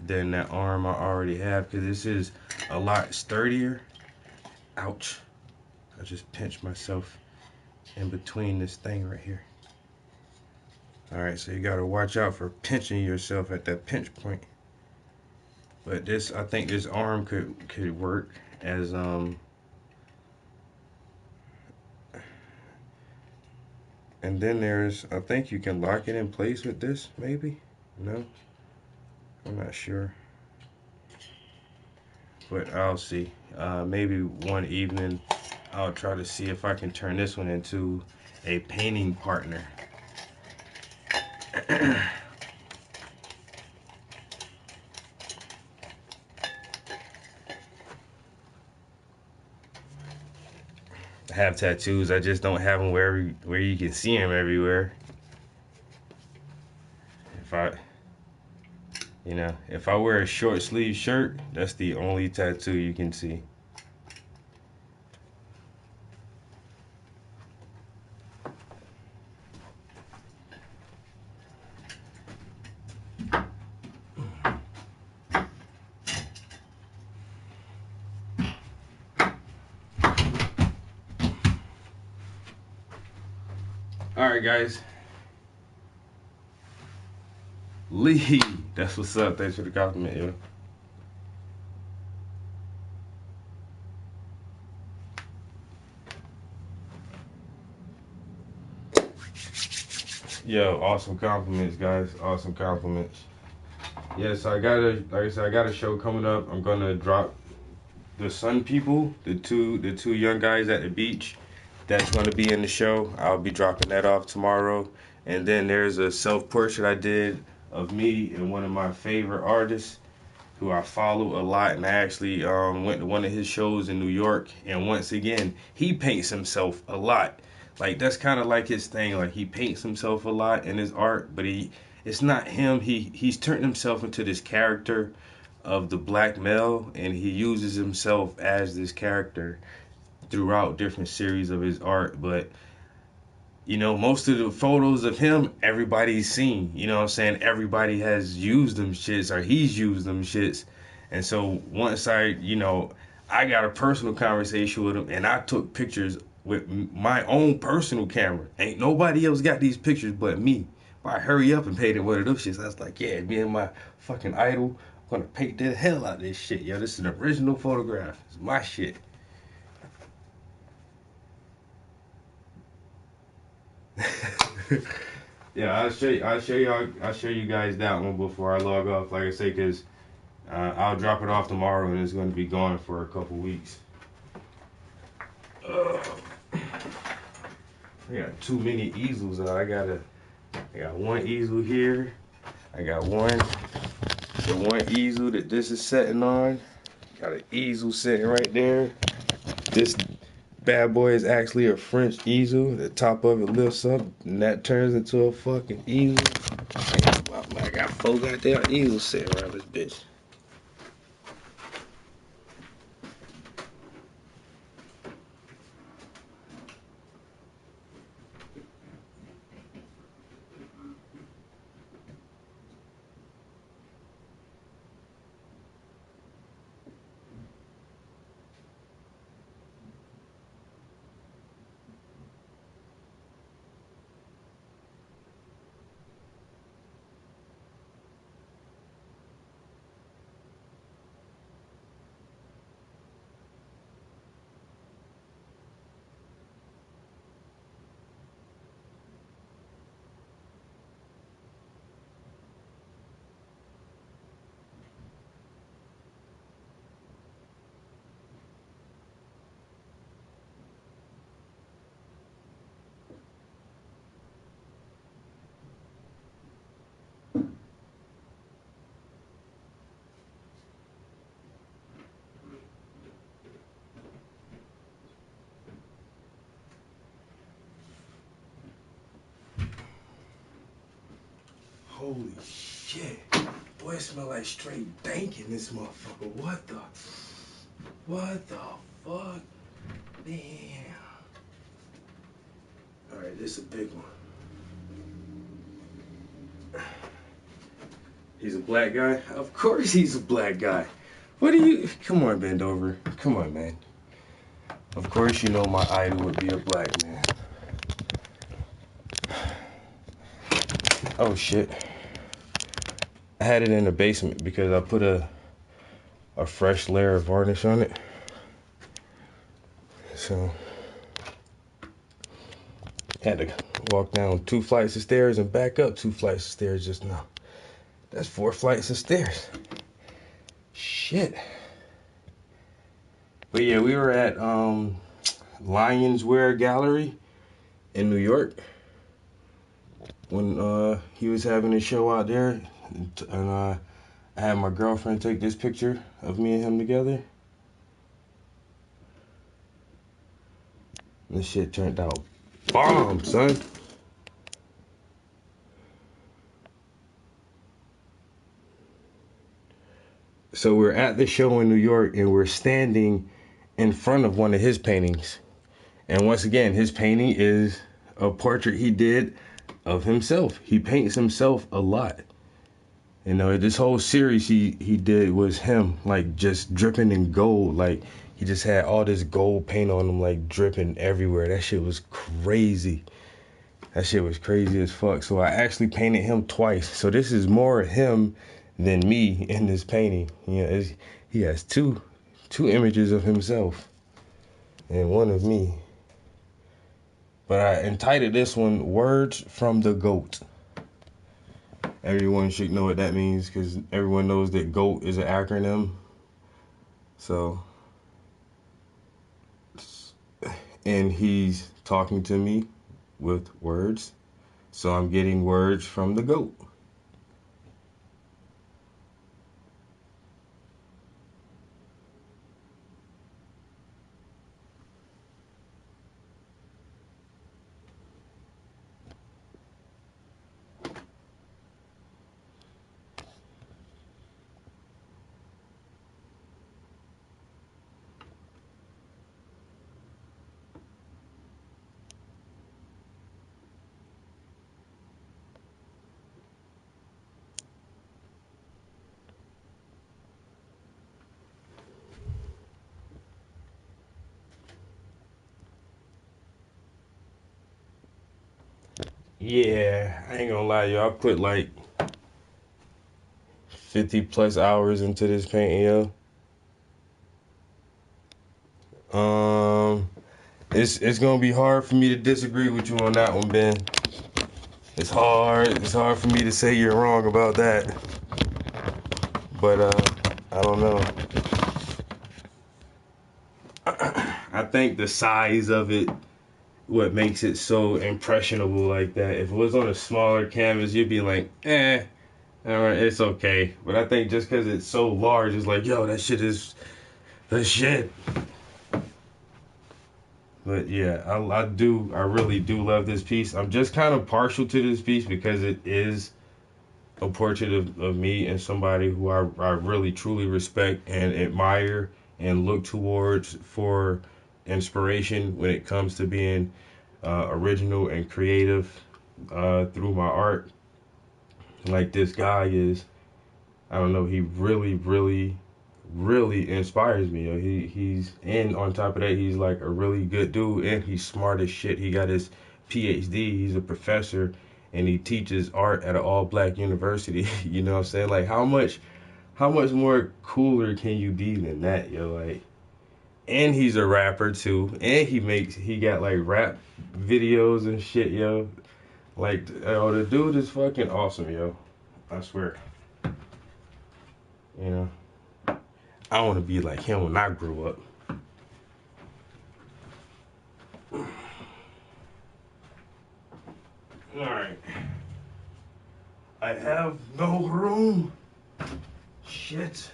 than that arm I already have? Because this is a lot sturdier. Ouch. I just pinched myself in between this thing right here. Alright, so you gotta watch out for pinching yourself at that pinch point. But this, I think this arm could work as and then there's, I think you can lock it in place with this, maybe? No? I'm not sure. But I'll see. Maybe one evening I'll try to see if I can turn this one into a painting partner. I have tattoos, I just don't have them where you can see them everywhere. If I wear a short sleeve shirt, that's the only tattoo you can see. Alright guys, Lee, that's what's up. Thanks for the compliment, yo. Yo, awesome compliments, guys. Awesome compliments. Yeah, so like I said, I got a show coming up. I'm gonna drop the Sun People, the two young guys at the beach. That's gonna be in the show. I'll be dropping that off tomorrow. And then there's a self-portrait I did of me and one of my favorite artists who I follow a lot, and I actually went to one of his shows in New York, and once again, he paints himself a lot. Like, that's kind of like his thing. Like, he paints himself a lot in his art, but it's not him. He's turned himself into this character of the black male, and he uses himself as this character throughout different series of his art. But you know, most of the photos of him, everybody's seen. You know what I'm saying? Everybody has used them shits, or he's used them shits. And so once I got a personal conversation with him, and I took pictures with my own personal camera. Ain't nobody else got these pictures but me. But I hurry up and painted one of those shits. I was like, yeah, me and my fucking idol, I'm gonna paint the hell out of this shit. Yo, this is an original photograph. It's my shit. Yeah, I'll show you guys that one before I log off. Like I say, cause I'll drop it off tomorrow and it's gonna be gone for a couple weeks. I got too many easels. I got one easel here. I got the one easel that this is sitting on. Got an easel sitting right there. This bad boy is actually a French easel. The top of it lifts up and that turns into a fucking easel. I got 4 goddamn easels sitting around this bitch. Holy shit. Boy, it smell like straight dank in this motherfucker. What the fuck? Damn. Alright, this is a big one. He's a black guy? Of course he's a black guy. What do you... Come on, bend over. Come on, man. Of course you know my idol would be a black man. Oh shit. I had it in the basement because I put a fresh layer of varnish on it. So had to walk down 2 flights of stairs and back up 2 flights of stairs just now. That's 4 flights of stairs. Shit. But yeah, we were at Lionswear Gallery in New York when he was having a show out there, and I had my girlfriend take this picture of me and him together. This shit turned out bomb, son. So we're at the show in New York and we're standing in front of one of his paintings. And once again, his painting is a portrait he did of himself. He paints himself a lot. You know, this whole series he did was him, like, just dripping in gold. Like, he just had all this gold paint on him, like, dripping everywhere. That shit was crazy. That shit was crazy as fuck. So I actually painted him twice. So this is more him than me in this painting. You know, he has two images of himself and one of me. But I entitled this one Words from the GOAT. Everyone should know what that means because everyone knows that GOAT is an acronym. So, and he's talking to me with words. So I'm getting words from the GOAT. Yeah, I ain't gonna lie, yo. I put like 50 plus hours into this painting, yo. It's gonna be hard for me to disagree with you on that one, Ben. It's hard for me to say you're wrong about that. But I don't know. I think the size of it, what makes it so impressionable like that. If it was on a smaller canvas, you'd be like, alright, it's okay. But I think just because it's so large, it's like, yo, that shit is the shit. But yeah, I really do love this piece. I'm just kind of partial to this piece because it is a portrait of me and somebody who I really truly respect and admire and look towards for inspiration when it comes to being original and creative through my art. Like this guy is, I don't know, he really, really, really inspires me. He's and on top of that, he's like a really good dude and he's smart as shit. He got his PhD, he's a professor, and he teaches art at an all-black university. You know what I'm saying? Like how much more cooler can you be than that, yo? Like, and he's a rapper too, and he got like rap videos and shit, yo. Like, oh, the dude is fucking awesome, yo. I swear. You know, I want to be like him when I grow up. Alright. I have no room. Shit.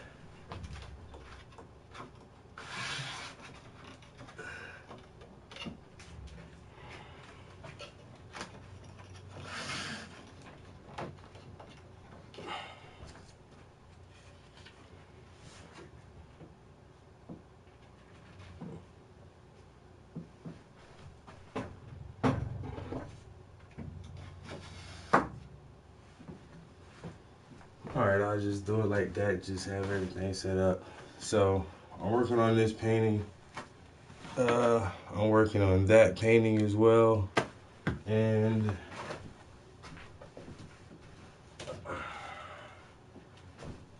Alright, I'll just do it like that, just have everything set up. So, I'm working on this painting. I'm working on that painting as well. And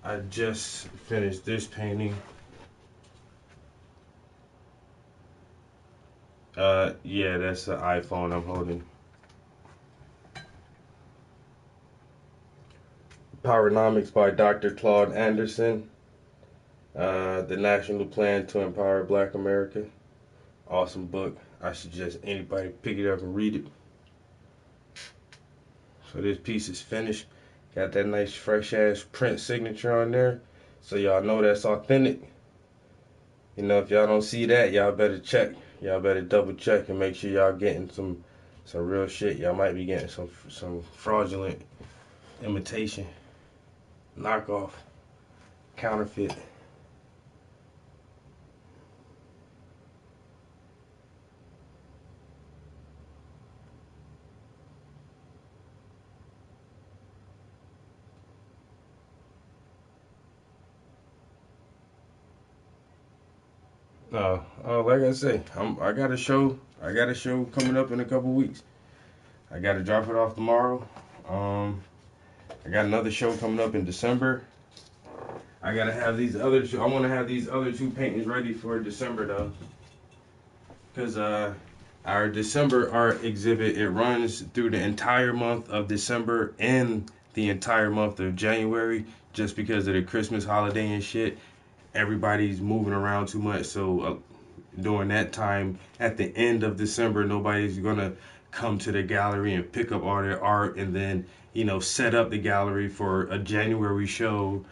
I just finished this painting. Yeah, that's the iPhone I'm holding. Powernomics by Dr. Claude Anderson. The National Plan to Empower Black America. Awesome book. I suggest anybody pick it up and read it. So this piece is finished. Got that nice fresh ass print signature on there. So y'all know that's authentic. You know, if y'all don't see that, y'all better check. Y'all better double check and make sure y'all getting some real shit. Y'all might be getting some fraudulent imitation, knockoff, counterfeit. Like I say, I got a show coming up in a couple weeks. I got to drop it off tomorrow. I got another show coming up in December. I gotta have these other I want to have these other two paintings ready for December though, because our December art exhibit, it runs through the entire month of December and the entire month of January, just because of the Christmas holiday and shit. Everybody's moving around too much, so during that time at the end of December, nobody's gonna come to the gallery and pick up all their art and then, you know, set up the gallery for a January show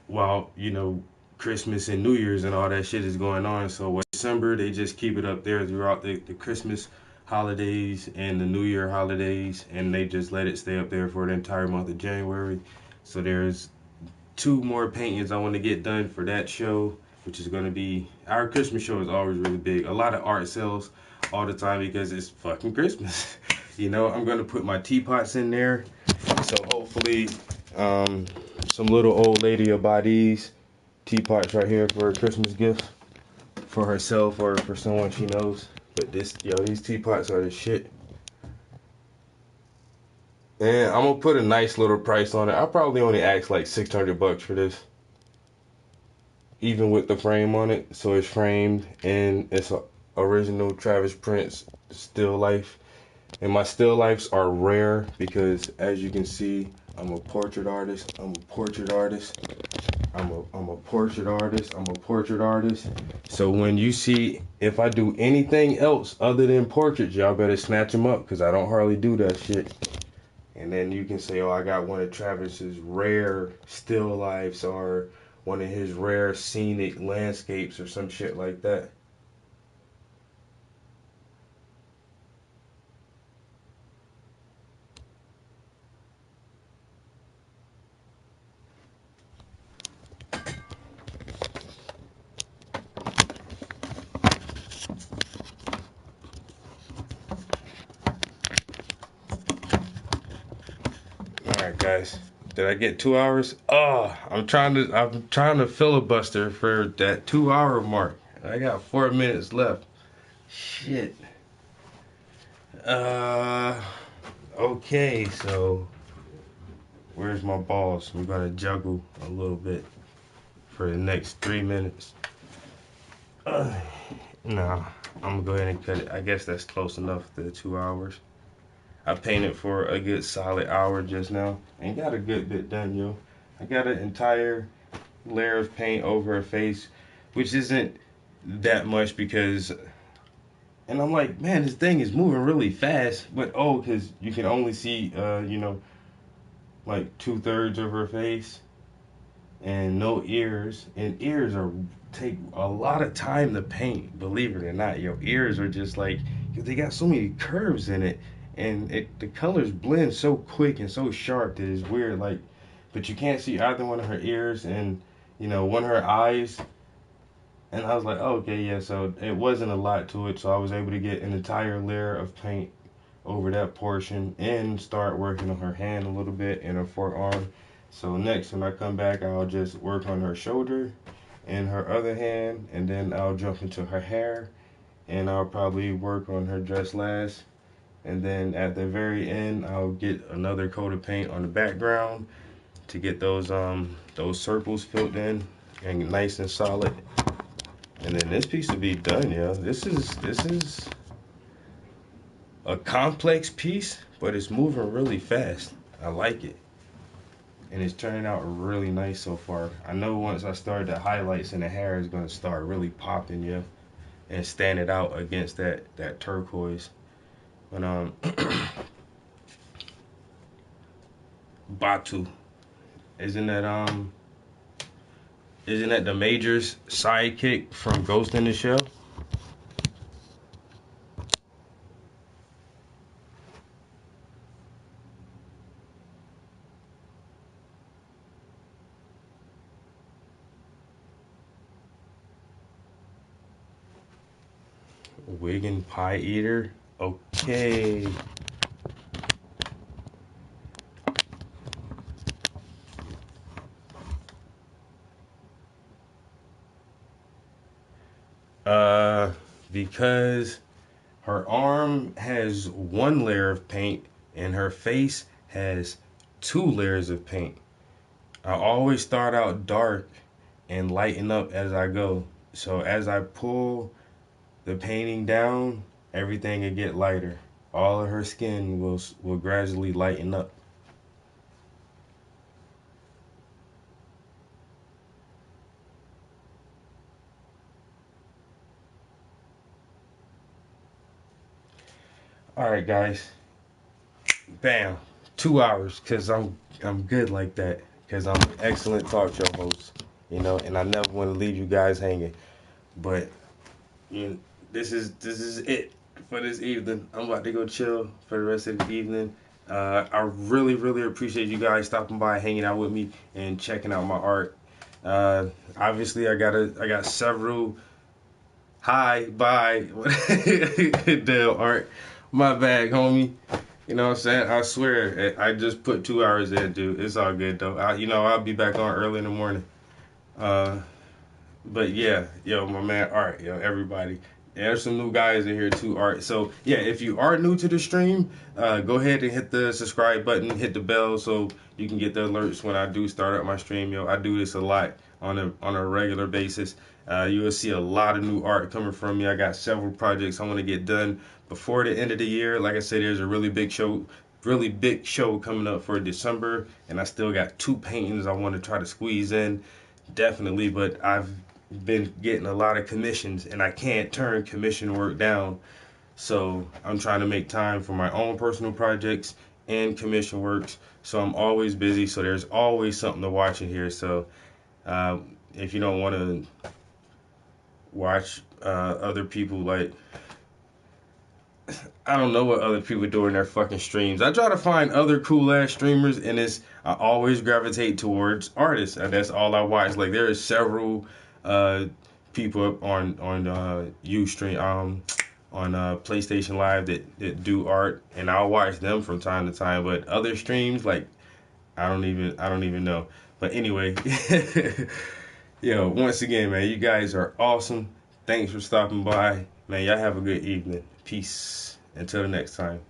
while, you know, Christmas and New Year's and all that shit is going on. So with December, they just keep it up there throughout the Christmas holidays and the New Year holidays, and they just let it stay up there for the entire month of January. So there's 2 more paintings I want to get done for that show, which is going to be, our Christmas show is always really big. A lot of art sells all the time because it's fucking Christmas. You know, I'm going to put my teapots in there. So hopefully some little old lady will buy these teapots right here for a Christmas gift for herself or for someone she knows. But these teapots are the shit. And I'm gonna put a nice little price on it. I probably only asked like $600 for this, even with the frame on it. So it's framed and it's a original Travis Prince still life And my still lifes are rare because, as you can see, I'm a portrait artist. I'm a portrait artist. I'm a portrait artist. I'm a portrait artist. So when you see, if I do anything else other than portraits, y'all better snatch them up because I don't hardly do that shit. And then you can say, oh, I got one of Travis's rare still lifes or one of his rare scenic landscapes or some shit like that. Alright guys, did I get 2 hours? Oh, I'm trying to filibuster for that 2 hour mark. I got 4 minutes left. Shit. Okay, so where's my balls? We're gonna juggle a little bit for the next 3 minutes. No, I'm gonna go ahead and cut it. I guess that's close enough to the 2 hours. I painted for a good solid hour just now and got a good bit done, yo. I got an entire layer of paint over her face, which isn't that much because, and I'm like, man, this thing is moving really fast, but oh, because you can only see, you know, like 2/3 of her face and no ears, and ears take a lot of time to paint, believe it or not. Your ears are just like, because they got so many curves in it. And the colors blend so quick and so sharp that it's weird, like, but you can't see either one of her ears and, you know, one of her eyes. And I was like, oh, okay, yeah, so it wasn't a lot to it, so I was able to get an entire layer of paint over that portion and start working on her hand a little bit and her forearm. So next, when I come back, I'll just work on her shoulder and her other hand, and then I'll jump into her hair, and I'll probably work on her dress last. And then at the very end, I'll get another coat of paint on the background to get those circles filled in and nice and solid. And then this piece will be done, yeah. This is a complex piece, but it's moving really fast. I like it. And it's turning out really nice so far. I know once I start the highlights in the hair, it's gonna start really popping, yeah, and standing out against that turquoise. But Batu, isn't that the Major's sidekick from Ghost in the Shell? Wigan Pie Eater. Okay. Because her arm has one layer of paint and her face has 2 layers of paint. I always start out dark and lighten up as I go. So as I pull the painting down, everything will get lighter. All of her skin will gradually lighten up. All right, guys. Bam, 2 hours, cause I'm good like that, cause I'm an excellent talk show host, you know, and I never want to leave you guys hanging. But you know, this is it for this evening. I'm about to go chill for the rest of the evening. I really appreciate you guys stopping by, hanging out with me, and checking out my art. Obviously, I got several bye Dale art. My bag, homie. You know what I'm saying? I swear, I just put 2 hours in, dude. It's all good though. I'll be back on early in the morning. But yeah, yo, my man Art, yo, everybody. There's some new guys in here too, Art. So yeah, if you are new to the stream, go ahead and hit the subscribe button, hit the bell so you can get the alerts when I do start up my stream. Yo, I do this a lot on a regular basis. You will see a lot of new art coming from me. I got several projects I want to get done before the end of the year. Like I said, there's a really big show coming up for December, and I still got 2 paintings I want to try to squeeze in, definitely. But I've been getting a lot of commissions, and I can't turn commission work down. So I'm trying to make time for my own personal projects and commission works. So I'm always busy. So there's always something to watch in here. So if you don't want to watch other people, like, I don't know what other people do in their fucking streams. I try to find other cool ass streamers, and I always gravitate towards artists, and that's all I watch. Like, there are several people on Ustream, on PlayStation Live that do art, and I'll watch them from time to time. But other streams, like, I don't even know. But anyway, yo, once again, man, you guys are awesome. Thanks for stopping by, man. Y'all have a good evening. Peace. Until the next time.